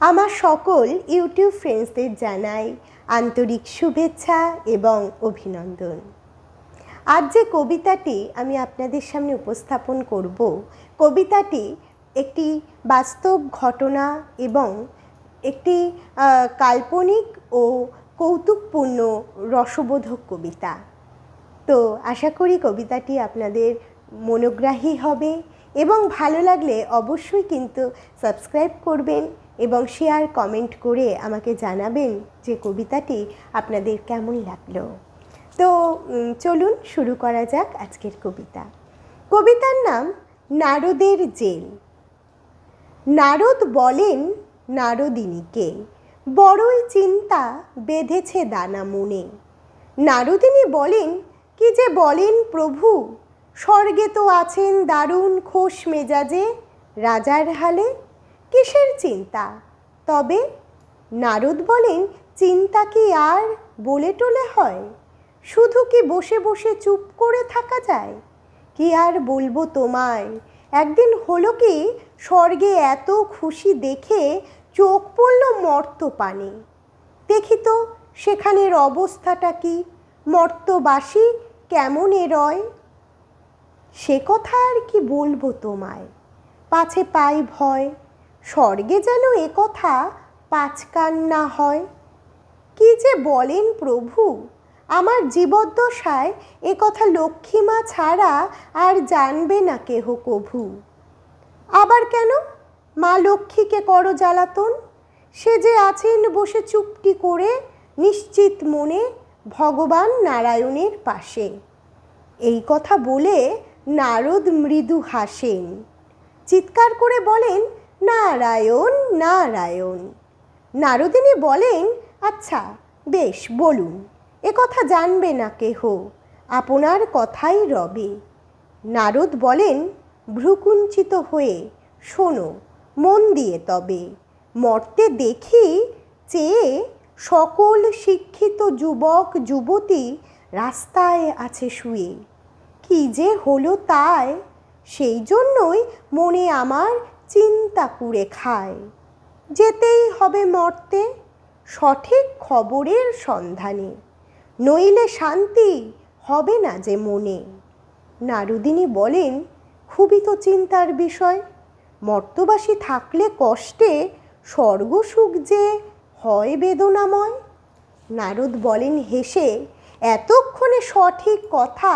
আমার সকল ইউটিউব ফ্রেন্ডসদের জানাই আন্তরিক শুভেচ্ছা এবং অভিনন্দন। আজ যে কবিতাটি আমি আপনাদের সামনে উপস্থাপন করব, কবিতাটি একটি বাস্তব ঘটনা এবং একটি কাল্পনিক ও কৌতুকপূর্ণ রসবোধক কবিতা। তো আশা করি কবিতাটি আপনাদের মনোগ্রাহী হবে এবং ভালো লাগলে অবশ্যই কিন্তু সাবস্ক্রাইব করবেন এবং শেয়ার কমেন্ট করে আমাকে জানাবেন যে কবিতাটি আপনাদের কেমন লাগলো। তো চলুন শুরু করা যাক আজকের কবিতা। কবিতার নাম নারদের জেল। নারদ বলেন নারদিনীকে, বড়ই চিন্তা বেঁধেছে দানা মনে। নারদিনী বলেন, কি যে বলেন প্রভু, স্বর্গে তো আছেন দারুণ খোশ মেজাজে, রাজার হালে কিসের চিন্তা তবে? নারদ বলেন, চিন্তা কি আর বলে টলে হয়? শুধু কি বসে বসে চুপ করে থাকা যায়? কি আর বলবো তোমায়, একদিন হলো কি স্বর্গে এত খুশি দেখে চোখ পড়ল মর্তপানে। দেখি তো সেখানের অবস্থাটা কি, মর্তবাসী কেমন রয়। সে কথা আর কি বলবো তোমায়, পাছে পাই ভয়, স্বর্গে যেন এ কথা পাঁচকান না হয়। কি যে বলেন প্রভু, আমার জীবদ্দশায় এ কথা লক্ষ্মীমা ছাড়া আর জানবে না কেহ কভু। আবার কেন মা লক্ষ্মীকে করো জ্বালাতন, সে যে আছেন বসে চুপটি করে নিশ্চিত মনে ভগবান নারায়ণের পাশে। এই কথা বলে নারদ মৃদু হাসেন, চিৎকার করে বলেন, নারায়ণ নারায়ণ। নারদিনী বলেন, আচ্ছা বেশ বলুন, এ কথা জানবে না কেহ, আপনার কথাই রবে। নারদ বলেন, ভ্রুকুঞ্চিত হয়ে শোনো মন দিয়ে তবে। মর্তে দেখি চেয়ে সকল শিক্ষিত যুবক যুবতী রাস্তায় আছে শুয়ে। কি যে হলো তাই, সেই জন্যই মনে আমার চিন্তা কুড়ে খায়। যেতেই হবে মর্তে সঠিক খবরের সন্ধানে, নইলে শান্তি হবে না যে মনে। নারদিনী বলেন, খুবই তো চিন্তার বিষয়, মর্তবাসী থাকলে কষ্টে স্বর্গসুখ যে হয় বেদনাময়। নারদ বলেন হেসে, এতক্ষণে সঠিক কথা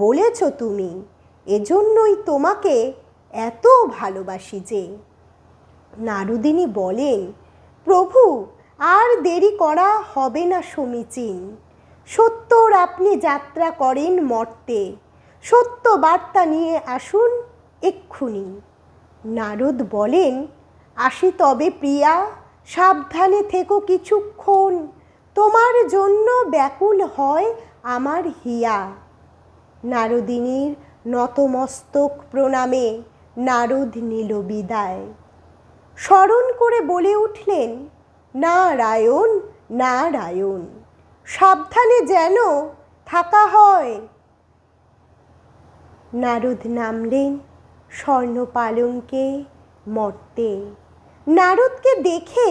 বলেছ তুমি, এজন্যই তোমাকে এত ভালোবাসি যে। নারদিনী বলেন, প্রভু আর দেরি করা হবে না সমীচীন, সত্যর আপনি যাত্রা করেন মর্তে, সত্য বার্তা নিয়ে আসুন এক্ষুনি। নারদ বলেন, আসি তবে প্রিয়া, সাবধানে থেকো কিছুক্ষণ, তোমার জন্য ব্যাকুল হয় আমার হিয়া। নারদিনীর নতমস্তক প্রণামে নারদ নিল বিদায়। স্মরণ করে বলে উঠলেন, নারায়ণ নারায়ণ, সাবধানে যেন থাকা হয়। নারদ নামলেন স্বর্ণ পালঙ্কে মর্তে। নারদকে দেখে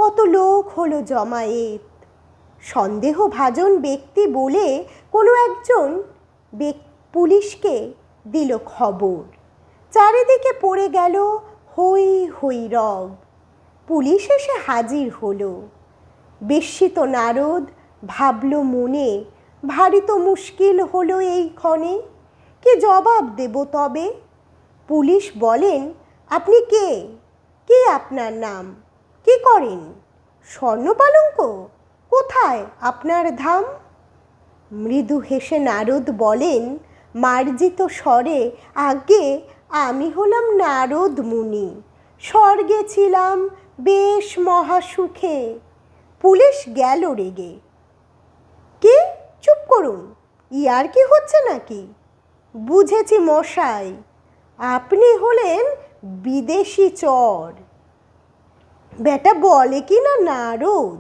কত লোক হলো জমায়েত। সন্দেহভাজন ব্যক্তি বলে কোনো একজন পুলিশকে দিল খবর। চারিদিকে পড়ে গেল হই হই রব। পুলিশ এসে হাজির হলো। বিস্মিত নারদ ভাবল মনে, ভারী তো মুশকিল হলো এই ক্ষণে, কি জবাব দেব তবে? পুলিশ বলেন, আপনি কে? কি আপনার নাম? কি করেন? স্বর্ণপালঙ্ক? কোথায় আপনার ধাম? মৃদু হেসে নারদ বলেন মার্জিত স্বরে, আগে আমি হলাম নারদ মুনি, স্বর্গে ছিলাম বেশ মহাসুখে। পুলিশ গেল রেগে। কি? চুপ করুন, ইয়ার কি হচ্ছে নাকি? বুঝেছি মশাই, আপনি হলেন বিদেশি চর। বেটা বলে কি না নারদ।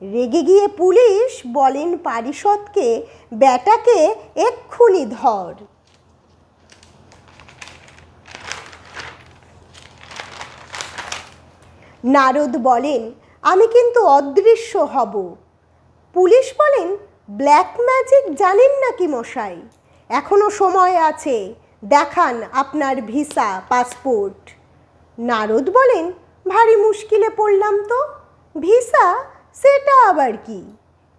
রেগে গিয়ে পুলিশ বলেন পারিষদকে, বেটাকে এক্ষুনি ধর। নারদ বলেন, আমি কিন্তু অদৃশ্য হব। পুলিশ বলেন, ব্ল্যাক ম্যাজিক জানেন নাকি মশাই? এখনো সময় আছে, দেখান আপনার ভিসা পাসপোর্ট। নারদ বলেন, ভারী মুশকিলে পড়লাম তো। ভিসা, সেটা আবার কি?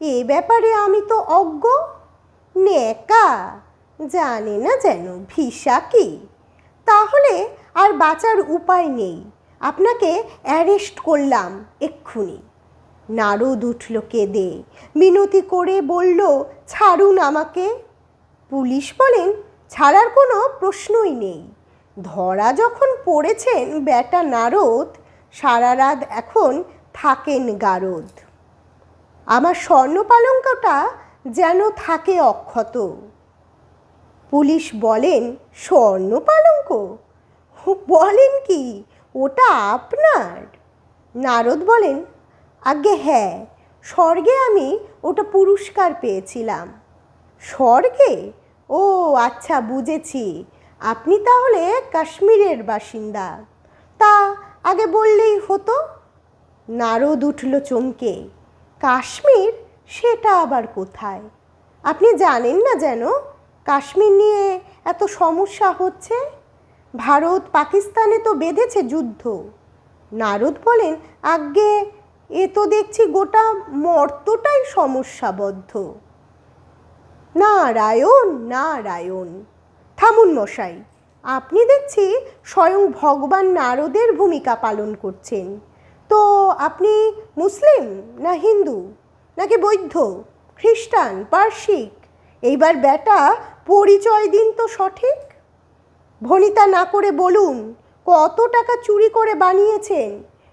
এ ব্যাপারে আমি তো অজ্ঞ। নেকা, জানে না যেন ভিসা কি। তাহলে আর বাঁচার উপায় নেই, আপনাকে অ্যারেস্ট করলাম এক্ষুনি। নারদ উঠল কেঁদে, মিনতি করে বলল, ছাড়ুন আমাকে। পুলিশ বলেন, ছাড়ার কোনো প্রশ্নই নেই। ধরা যখন পড়েছেন বেটা নারদ, সারা রাত এখন থাকেন গারদ। আমার স্বর্ণপালঙ্কটা যেন থাকে অক্ষত। পুলিশ বলেন, স্বর্ণপালঙ্ক? বলেন কি, ওটা আপনার? নারদ বলেন, আজ্ঞে হ্যাঁ, স্বর্গে আমি ওটা পুরস্কার পেয়েছিলাম। স্বর্গে? ও আচ্ছা, বুঝেছি, আপনি তাহলে কাশ্মীরের বাসিন্দা। তা আগে বললেই হতো। নারদ উঠল চমকে, কাশ্মীর? সেটা আবার কোথায়? আপনি জানেন না যেন কাশ্মীর নিয়ে এত সমস্যা হচ্ছে? ভারত পাকিস্তানে তো বেঁধেছে যুদ্ধ। নারদ বলেন, আজ্ঞে এ তো দেখছি গোটা মর্তটাই সমস্যাবদ্ধ। নারায়ণ নারায়ণ। থামুন মশাই, আপনি দেখছি স্বয়ং ভগবান নারদের ভূমিকা পালন করছেন। তো আপনি মুসলিম না হিন্দু, নাকি বৌদ্ধ, খ্রিস্টান, পারসিক? এইবার বেটা পরিচয় দিন তো সঠিক। ভনিতা না করে বলুন, কত টাকা চুরি করে বানিয়েছেন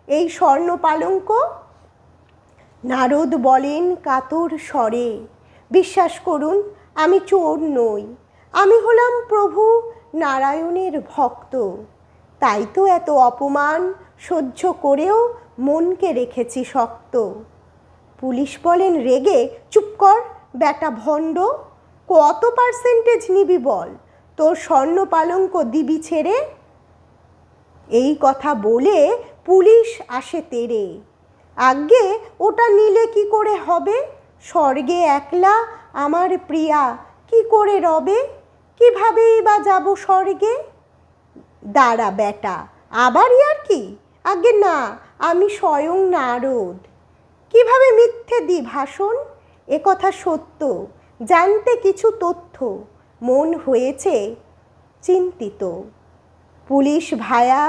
এই স্বর্ণ পালঙ্ক? নারদ বলেন কাতর স্বরে, বিশ্বাস করুন, আমি চোর নই, আমি হলাম প্রভু নারায়ণের ভক্ত। তাই তো এত অপমান সহ্য করেও মনকে রেখেছি শক্ত। পুলিশ বলেন রেগে, চুপ কর বেটা ভণ্ড, কত পার্সেন্টেজ নিবি বল, তোর স্বর্ণ পালঙ্ক দিবি ছেড়ে? এই কথা বলে পুলিশ আসে তেড়ে। আজ্ঞে ওটা নিলে কি করে হবে? স্বর্গে একলা আমার প্রিয়া কি করে রবে? কিভাবেই বা যাব স্বর্গে? দাঁড়া বেটা, আবারই আর কি? আজ্ঞে না, আমি স্বয়ং নারদ। কিভাবে মিথ্যে দি ভাষণ? এ কথা সত্য, জানতে কিছু তথ্য, মন হয়েছে চিন্তিত। পুলিশ ভায়া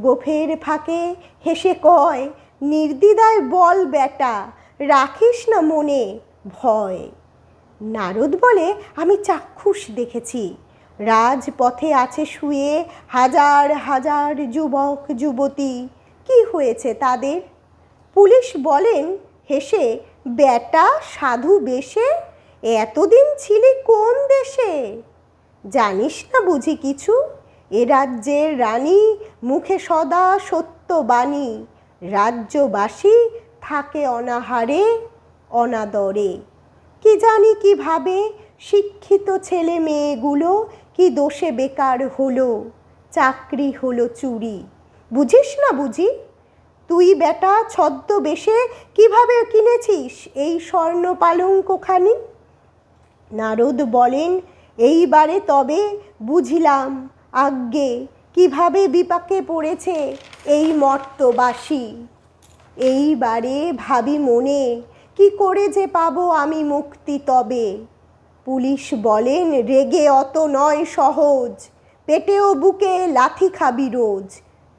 গোফের ফাঁকে হেসে কয়, নির্দ্বিধায় বল বেটা, রাখিস না মনে ভয়। নারদ বলে, আমি চাক্ষুষ দেখেছি, রাজপথে আছে শুয়ে হাজার হাজার যুবক যুবতী, কি হয়েছে তাদের? পুলিশ বলেন হেসে, বেটা সাধু বেশে, এতদিন ছিলি কোন দেশে? জানিস না বুঝি কিছু? এ রাজ্যের রানী মুখে সদা সত্য বাণী, রাজ্যবাসী থাকে অনাহারে অনাদরে। কি জানি কিভাবে শিক্ষিত ছেলে মেয়েগুলো কি দোষে বেকার হলো, চাকরি হলো চুরি। বুঝিস না বুঝি? তুই বেটা ছদ্মবেশে কিভাবে কিনেছিস এই স্বর্ণ পালঙ্কখানি? নারদ বলেন, এইবারে তবে বুঝিলাম আজ্ঞে, কিভাবে বিপাকে পড়েছে এই মর্তবাসী। এইবারে ভাবি মনে, কি করে যে পাবো আমি মুক্তি তবে? পুলিশ বলেন, রেগে অত নয় সহজ, পেটে ও বুকে লাথি খাবি রোজ,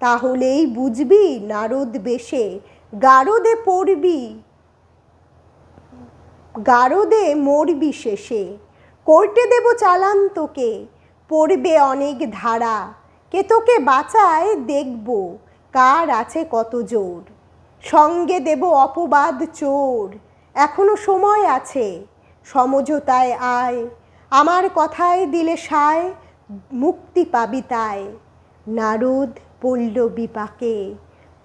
তাহলেই বুঝবি নারদ বেশে গারদে পড়বি, গারদে মরবি শেষে। কোর্টে দেব চালান তোকে, পড়বে অনেক ধারা, কে তোকে বাঁচায় দেখব, কার আছে কত জোর। সঙ্গে দেব অপবাদ চোর, এখনো সময় আছে, সমঝোতায় আয়, আমার কথায় দিলে সায়, মুক্তি পাবি তাই। নারদ পড়ল বিপাকে।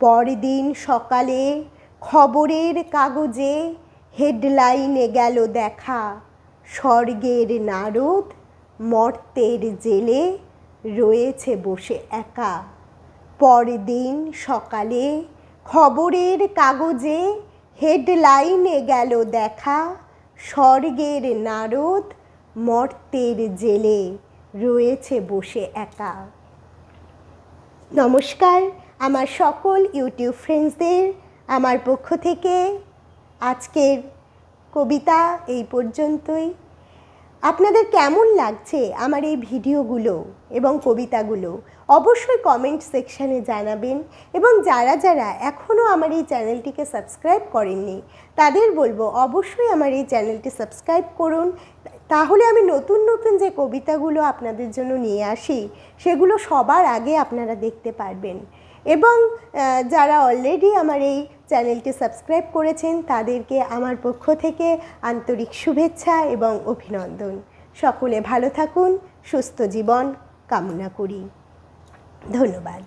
পরদিন সকালে খবরের কাগজে হেডলাইনে গেল দেখা, স্বর্গের নারদ মর্তের জেলে রয়েছে বসে একা। পরদিন সকালে খবরের কাগজে হেডলাইনে গেল দেখা, স্বর্গের নারদ মর্তের জেলে রয়েছে বসে একা। নমস্কার আমার সকল ইউটিউব ফ্রেন্ডসদের আমার পক্ষ থেকে আজকের কবিতা এই পর্যন্তই। আপনাদের কেমন লাগছে আমার এই ভিডিওগুলো এবং কবিতাগুলো অবশ্যই কমেন্ট সেকশানে জানাবেন, এবং যারা যারা এখনও আমার এই চ্যানেলটিকে সাবস্ক্রাইব করেননি তাদের বলবো অবশ্যই আমার এই চ্যানেলটি সাবস্ক্রাইব করুন, তাহলে আমি নতুন নতুন যে কবিতাগুলো আপনাদের জন্য নিয়ে আসি সেগুলো সবার আগে আপনারা দেখতে পারবেন। এবং যারা অলরেডি আমার এই চ্যানেলটি সাবস্ক্রাইব করেছেন তাদেরকে আমার পক্ষ থেকে আন্তরিক শুভেচ্ছা এবং অভিনন্দন। সকলে ভালো থাকুন, সুস্থ জীবন কামনা করি। ধন্যবাদ।